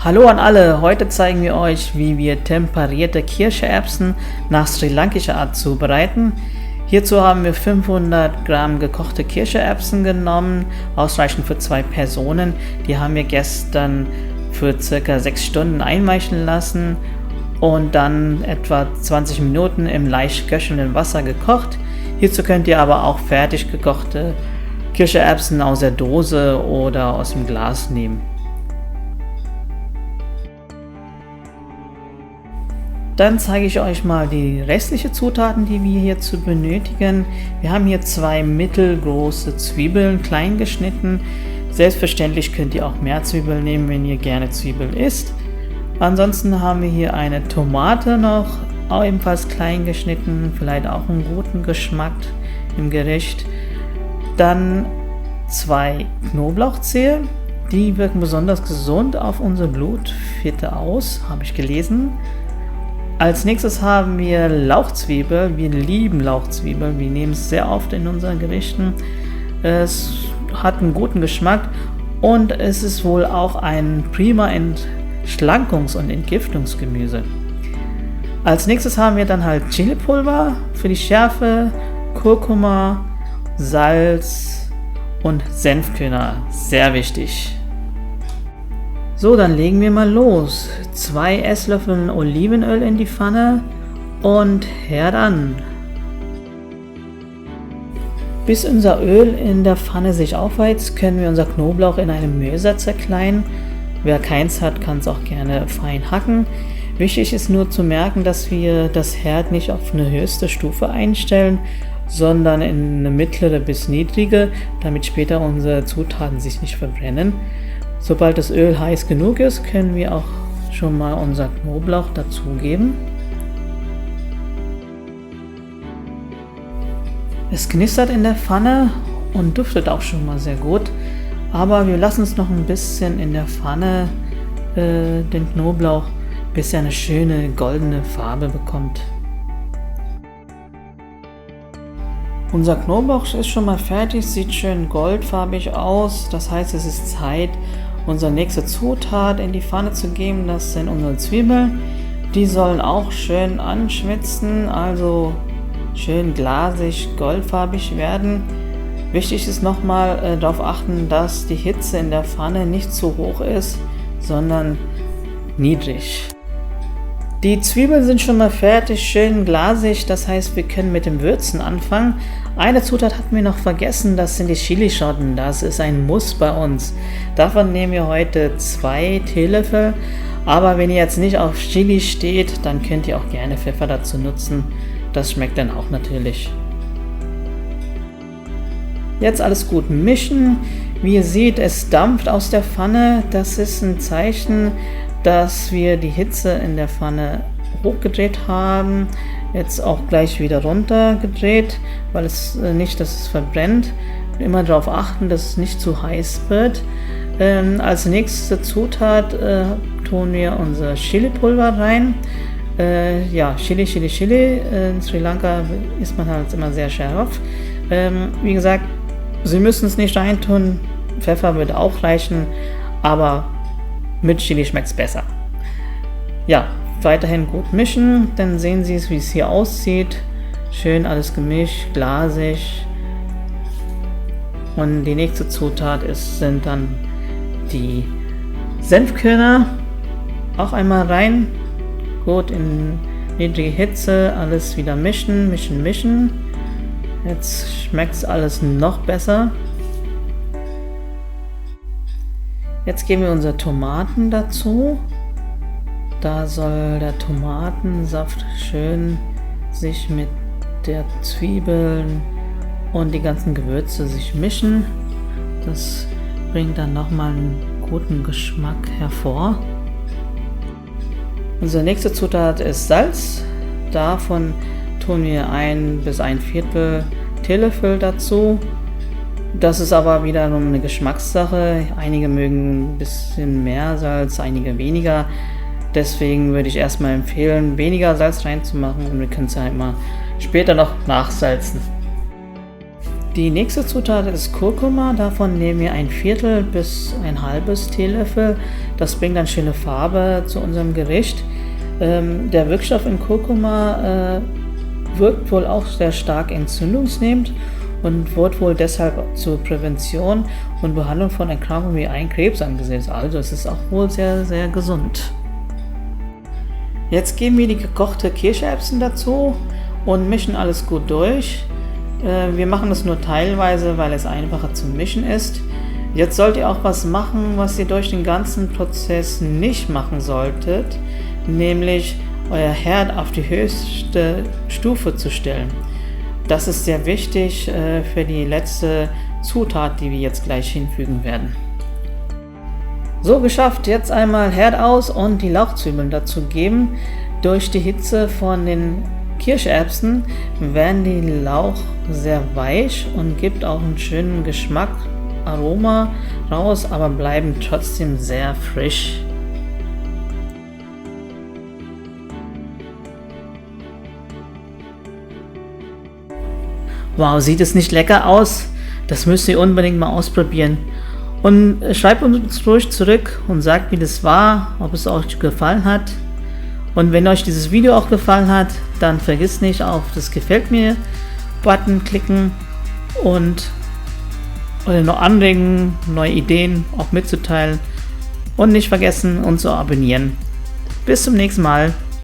Hallo an alle, heute zeigen wir euch, wie wir temperierte Kichererbsen nach sri-lankischer Art zubereiten. Hierzu haben wir 500 Gramm gekochte Kichererbsen genommen, ausreichend für 2 Personen. Die haben wir gestern für ca. 6 Stunden einweichen lassen und dann etwa 20 Minuten im leicht köchelnden Wasser gekocht. Hierzu könnt ihr aber auch fertig gekochte Kichererbsen aus der Dose oder aus dem Glas nehmen. Dann zeige ich euch mal die restlichen Zutaten, die wir hierzu benötigen. Wir haben hier 2 mittelgroße Zwiebeln, klein geschnitten. Selbstverständlich könnt ihr auch mehr Zwiebeln nehmen, wenn ihr gerne Zwiebeln isst. Ansonsten haben wir hier eine Tomate noch, auch ebenfalls klein geschnitten, vielleicht auch einen guten Geschmack im Gericht. Dann 2 Knoblauchzehe, die wirken besonders gesund auf unsere Blutfette aus, habe ich gelesen. Als nächstes haben wir Lauchzwiebel. Wir lieben Lauchzwiebel. Wir nehmen es sehr oft in unseren Gerichten. Es hat einen guten Geschmack und es ist wohl auch ein prima Entschlankungs- und Entgiftungsgemüse. Als nächstes haben wir dann halt Chilipulver für die Schärfe, Kurkuma, Salz und Senfkörner. Sehr wichtig. So, dann legen wir mal los. 2 Esslöffel Olivenöl in die Pfanne und Herd an. Bis unser Öl in der Pfanne sich aufheizt, können wir unser Knoblauch in einem Mörser zerkleinern. Wer keins hat, kann es auch gerne fein hacken. Wichtig ist nur zu merken, dass wir das Herd nicht auf eine höchste Stufe einstellen, sondern in eine mittlere bis niedrige, damit später unsere Zutaten sich nicht verbrennen. Sobald das Öl heiß genug ist, können wir auch schon mal unser Knoblauch dazugeben. Es knistert in der Pfanne und duftet auch schon mal sehr gut, aber wir lassen es noch ein bisschen in der Pfanne, den Knoblauch, bis er eine schöne goldene Farbe bekommt. Unser Knoblauch ist schon mal fertig, sieht schön goldfarbig aus, das heißt, es ist Zeit, unsere nächste Zutat in die Pfanne zu geben. Das sind unsere Zwiebeln. Die sollen auch schön anschwitzen, also schön glasig, goldfarbig werden. Wichtig ist nochmal darauf achten, dass die Hitze in der Pfanne nicht zu hoch ist, sondern niedrig. Die Zwiebeln sind schon mal fertig, schön glasig, das heißt, wir können mit dem Würzen anfangen. Eine Zutat hatten wir noch vergessen, das sind die Chilischoten, das ist ein Muss bei uns. Davon nehmen wir heute 2 Teelöffel, aber wenn ihr jetzt nicht auf Chili steht, dann könnt ihr auch gerne Pfeffer dazu nutzen, das schmeckt dann auch natürlich. Jetzt alles gut mischen, wie ihr seht, es dampft aus der Pfanne, das ist ein Zeichen, dass wir die Hitze in der Pfanne hochgedreht haben, jetzt auch gleich wieder runtergedreht, weil es nicht, dass es verbrennt. Immer darauf achten, dass es nicht zu heiß wird. Als nächste Zutat tun wir unser Chilipulver rein. Chili. In Sri Lanka isst man halt immer sehr scharf. Wie gesagt, Sie müssen es nicht reintun. Pfeffer würde auch reichen, aber mit Chili schmeckt es besser. Ja, weiterhin gut mischen, dann sehen Sie es, wie es hier aussieht. Schön alles gemischt, glasig. Und die nächste Zutat sind dann die Senfkörner. Auch einmal rein. Gut in niedrige Hitze, alles wieder mischen. Jetzt schmeckt es alles noch besser. Jetzt geben wir unsere Tomaten dazu. Da soll der Tomatensaft schön sich mit der Zwiebeln und die ganzen Gewürze sich mischen. Das bringt dann nochmal einen guten Geschmack hervor. Unsere nächste Zutat ist Salz. Davon tun wir 1 bis 1/4 Teelöffel dazu. Das ist aber wiederum eine Geschmackssache. Einige mögen ein bisschen mehr Salz, einige weniger. Deswegen würde ich erstmal empfehlen, weniger Salz reinzumachen und wir können es ja immer später noch nachsalzen. Die nächste Zutat ist Kurkuma, davon nehmen wir 1/4 bis ein halbes Teelöffel. Das bringt dann schöne Farbe zu unserem Gericht. Der Wirkstoff in Kurkuma wirkt wohl auch sehr stark entzündungsnehmend und wird wohl deshalb zur Prävention und Behandlung von Erkrankungen wie Krebs angesehen. Also es ist auch wohl sehr, sehr gesund. Jetzt geben wir die gekochte Kirscherbsen dazu und mischen alles gut durch. Wir machen das nur teilweise, weil es einfacher zu mischen ist. Jetzt sollt ihr auch was machen, was ihr durch den ganzen Prozess nicht machen solltet, nämlich euer Herd auf die höchste Stufe zu stellen. Das ist sehr wichtig für die letzte Zutat, die wir jetzt gleich hinfügen werden. So, geschafft, jetzt einmal Herd aus und die Lauchzwiebeln dazu geben. Durch die Hitze von den Kirscherbsen werden die Lauch sehr weich und gibt auch einen schönen Geschmack, Aroma raus, aber bleiben trotzdem sehr frisch. Wow, sieht es nicht lecker aus? Das müsst ihr unbedingt mal ausprobieren. Und schreibt uns ruhig zurück und sagt, wie das war, ob es euch gefallen hat. Und wenn euch dieses Video auch gefallen hat, dann vergisst nicht auf das Gefällt mir Button klicken und eure noch Anregungen, neue Ideen auch mitzuteilen und nicht vergessen uns zu abonnieren. Bis zum nächsten Mal.